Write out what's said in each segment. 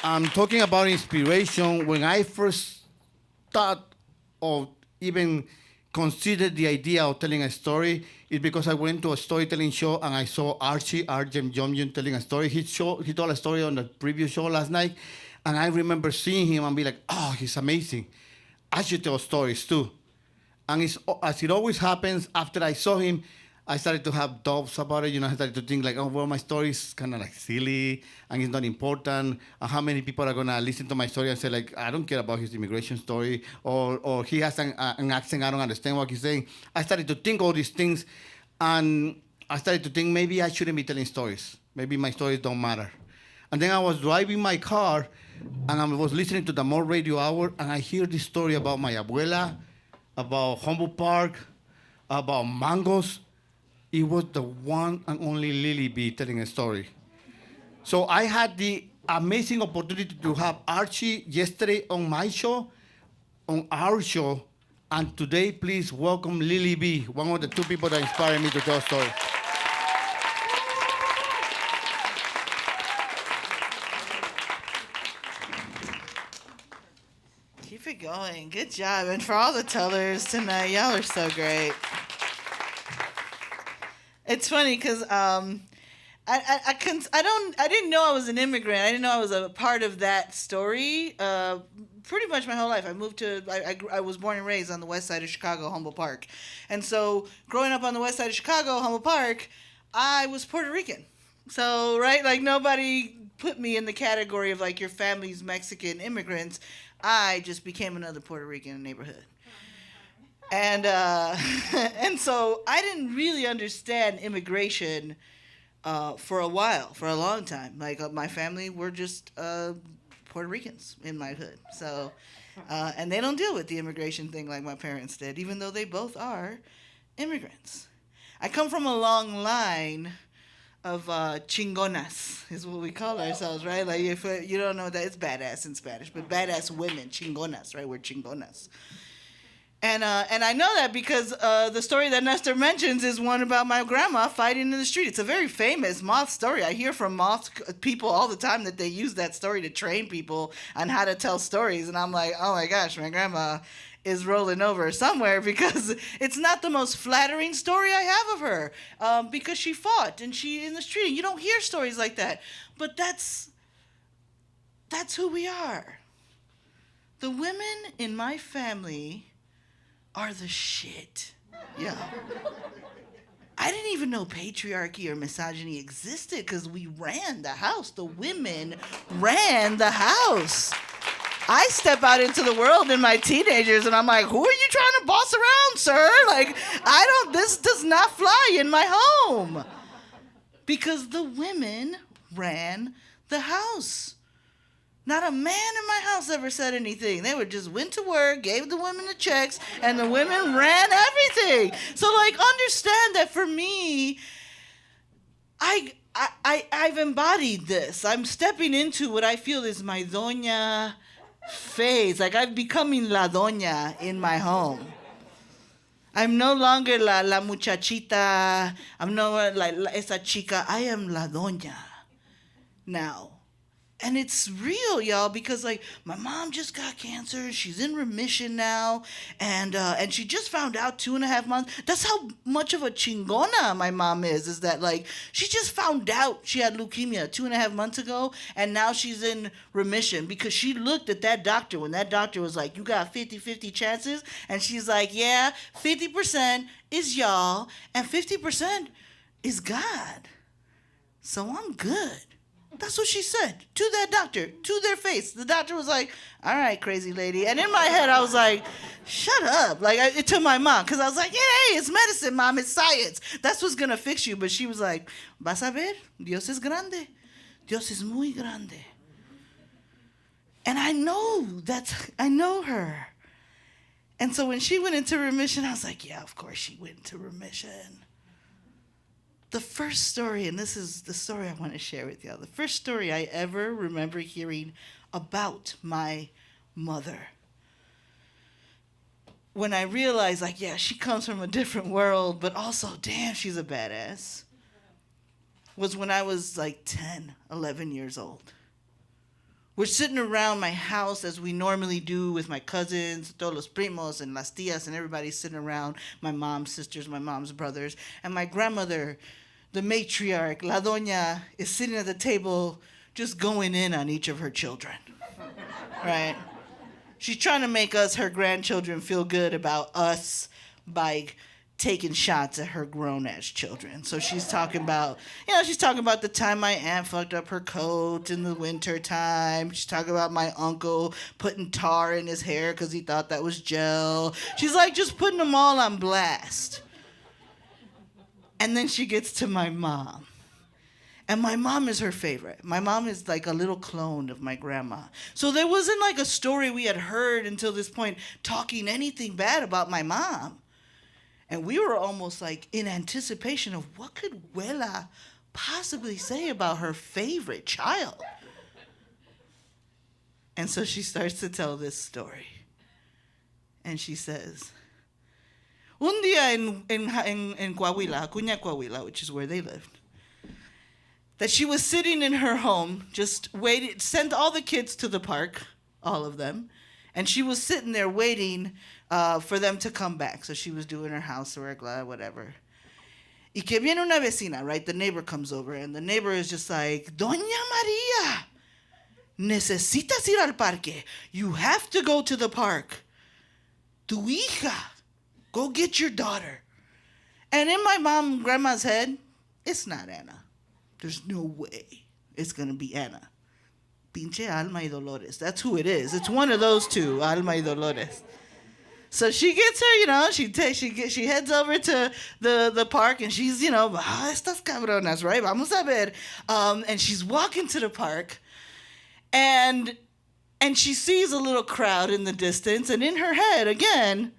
I'm talking about inspiration. When I first thought of even considered the idea of telling a story is because I went to a storytelling show and I saw Archie Arjem Jomjun telling a story. He told a story on the previous show last night, and I remember seeing him and be like, oh, he's amazing. I should tell stories too. And as it always happens, after I saw him, I started to have doubts about it. I started to think like, oh, well, my story is kind of like silly and it's not important. And how many people are gonna listen to my story and say like, I don't care about his immigration story, or he has an accent, I don't understand what he's saying. I started to think all these things, and I started to think maybe I shouldn't be telling stories. Maybe my stories don't matter. And then I was driving my car, and I was listening to the More Radio Hour, and I hear this story about my abuela, about Humboldt Park, about mangoes. It was the one and only Lily B telling a story. So I had the amazing opportunity to have Archie yesterday on my show, on our show, and today, please welcome Lily B, one of the two people that inspired me to tell a story. Keep it going. Good job. And for all the tellers tonight, y'all are so great. It's funny because I didn't know I was an immigrant. I didn't know I was a part of that story. Pretty much my whole life. I was born and raised on the west side of Chicago, Humboldt Park. And so growing up on the west side of Chicago, Humboldt Park, I was Puerto Rican. So, right, like nobody put me in the category of like your family's Mexican immigrants. I just became another Puerto Rican neighborhood. And and so I didn't really understand immigration for a while, for a long time. Like my family were just Puerto Ricans in my hood. So, and they don't deal with the immigration thing like my parents did, even though they both are immigrants. I come from a long line of chingonas, is what we call ourselves, right? Like if you don't know that, it's badass in Spanish, but badass women, chingonas, right? We're chingonas. And I know that because the story that Nestor mentions is one about my grandma fighting in the street. It's a very famous moth story. I hear from moth people all the time that they use that story to train people on how to tell stories. And I'm like, oh my gosh, my grandma is rolling over somewhere because it's not the most flattering story I have of her because she fought and she in the street. You don't hear stories like that. But that's who we are. The women in my family are the shit. Yeah. I didn't even know patriarchy or misogyny existed because we ran the house. The women ran the house. I step out into the world in my teenagers and I'm like, who are you trying to boss around, sir? Like, this does not fly in my home. Because the women ran the house. Not a man in my house ever said anything. They would just went to work, gave the women the checks, and the women ran everything. So, like, understand that for me, I've embodied this. I'm stepping into what I feel is my doña phase. Like, I'm becoming la doña in my home. I'm no longer la muchachita. I'm no like esa chica. I am la doña now. And it's real, y'all, because like my mom just got cancer. She's in remission now, and she just found out 2.5 months. That's how much of a chingona my mom is. Is that like she just found out she had leukemia 2.5 months ago, and now she's in remission because she looked at that doctor when that doctor was like, "You got 50-50 chances," and she's like, "Yeah, 50% is y'all, and 50% is God. So I'm good." That's what she said to that doctor, to their face. The doctor was like, all right, crazy lady. And in my head, I was like, shut up. Like, to my mom, because I was like, yeah, hey, it's medicine, mom. It's science. That's what's going to fix you. But she was like, vas a ver, Dios es grande. Dios es muy grande. And I know her. And so when she went into remission, I was like, yeah, of course she went into remission. The first story, and this is the story I want to share with y'all, the first story I ever remember hearing about my mother. When I realized, like, yeah, she comes from a different world, but also, damn, she's a badass, was when I was like 10, 11 years old. We're sitting around my house as we normally do with my cousins, todos los primos and las tías, and everybody's sitting around, my mom's sisters, my mom's brothers, and my grandmother, the matriarch, La Doña, is sitting at the table just going in on each of her children, right? She's trying to make us, her grandchildren, feel good about us by taking shots at her grown-ass children. So she's talking about, she's talking about the time my aunt fucked up her coat in the winter time. She's talking about my uncle putting tar in his hair because he thought that was gel. She's like just putting them all on blast. And then she gets to my mom. And my mom is her favorite. My mom is like a little clone of my grandma. So there wasn't like a story we had heard until this point talking anything bad about my mom. And we were almost like in anticipation of what could Wela possibly say about her favorite child. And so she starts to tell this story. And she says, un día en Coahuila, Acuña, Coahuila, which is where they lived, that she was sitting in her home, just waiting, sent all the kids to the park, all of them, and she was sitting there waiting for them to come back. So she was doing her housework, whatever. Y que viene una vecina, right? The neighbor comes over, and the neighbor is just like, Doña María, necesitas ir al parque. You have to go to the park. Tu hija, go get your daughter. And in my grandma's head, it's not Anna. There's no way it's going to be Anna. Pinche Alma y Dolores. That's who it is. It's one of those two, Alma y Dolores. So she gets her, she heads over to the park, and she's, estas cabronas, right? Vamos a ver. And she's walking to the park, and she sees a little crowd in the distance, and in her head, again,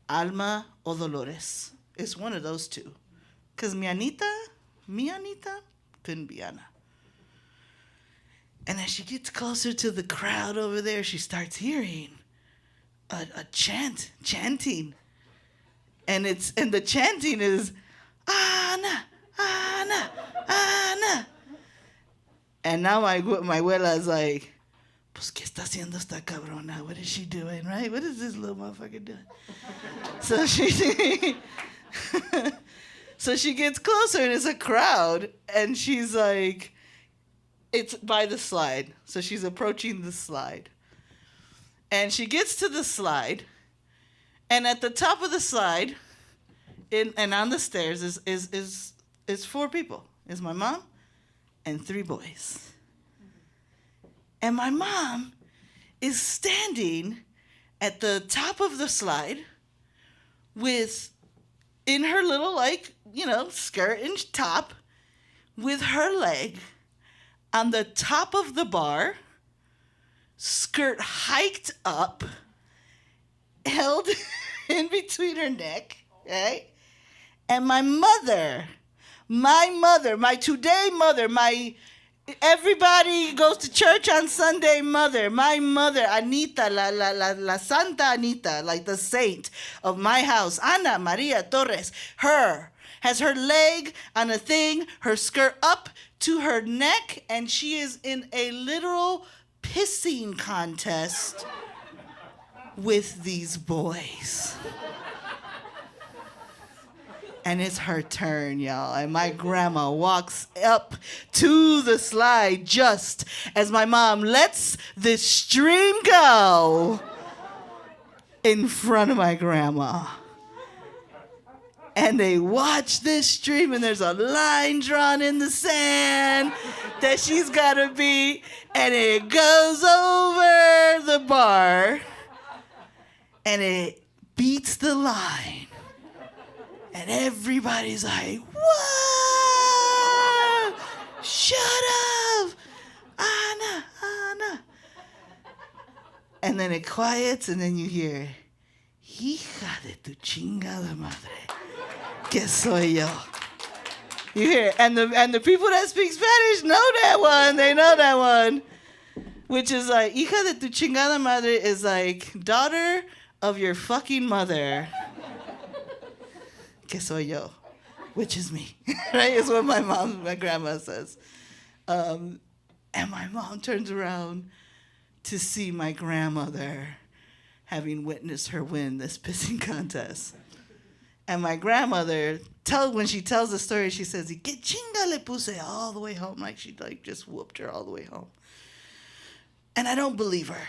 Alma o Dolores. It's one of those two. Because mi Anita, couldn't be Anna. And as she gets closer to the crowd over there, she starts hearing a chanting. And the chanting is, Ana, Ana, Ana. And now my abuela is like, pues, ¿qué está haciendo esta cabrona? What is she doing, right? What is this little motherfucker doing? So she gets closer, and it's a crowd, and she's like, it's by the slide. So she's approaching the slide. And she gets to the slide, and at the top of the slide, and on the stairs is 4 people. Is my mom and 3 boys. And my mom is standing at the top of the slide in her little, skirt and top, with her leg on the top of the bar, skirt hiked up, held in between her neck, right? And my mother, my today mother, everybody goes to church on Sunday mother, my mother, Anita, la Santa Anita, like the saint of my house, Ana Maria Torres, has her leg on a thing, her skirt up to her neck, and she is in a literal pissing contest with these boys. And it's her turn, y'all. And my grandma walks up to the slide just as my mom lets the stream go in front of my grandma. And they watch this stream, and there's a line drawn in the sand that she's got to beat, and it goes over the bar, and it beats the line. And everybody's like, what? Shut up, Ana, Ana. And then it quiets, and then you hear, hija de tu chingada madre, que soy yo. You hear, and the people that speak Spanish know that one. They know that one, which is like, hija de tu chingada madre is like, daughter of your fucking mother. Que soy yo, which is me, right? Is what my grandma says. And my mom turns around to see my grandmother having witnessed her win this pissing contest. And my grandmother, when she tells the story, she says, "Que chinga le puse," all the way home, like she just whooped her all the way home. And I don't believe her.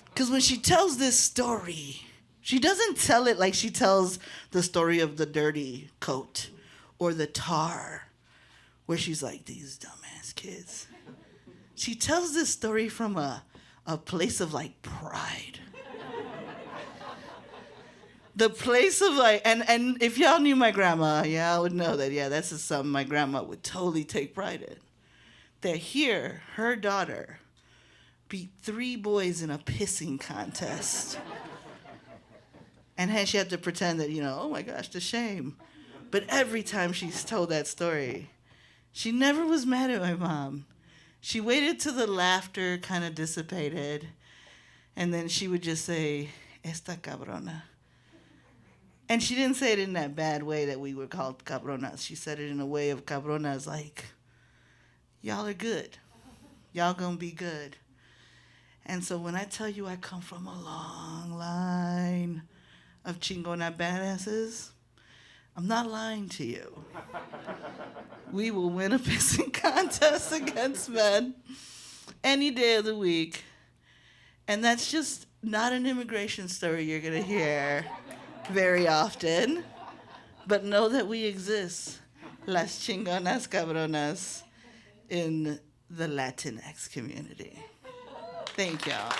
Because when she tells this story, she doesn't tell it like she tells the story of the dirty coat or the tar, where she's like, "These dumbass kids." She tells this story from a place of like pride. The place of like, and if y'all knew my grandma, y'all would know that, yeah, that's just something my grandma would totally take pride in. That here, her daughter beat 3 boys in a pissing contest. And she had to pretend that, oh my gosh, the shame. But every time she's told that story, she never was mad at my mom. She waited till the laughter kind of dissipated, and then she would just say, "Esta cabrona." And she didn't say it in that bad way that we were called cabronas. She said it in a way of cabronas like, y'all are good. Y'all gonna be good. And so when I tell you I come from a long line of chingona badasses, I'm not lying to you. We will win a pissing contest against men any day of the week. And that's just not an immigration story you're gonna hear very often, but know that we exist, las chingonas cabronas, in the Latinx community. Thank y'all.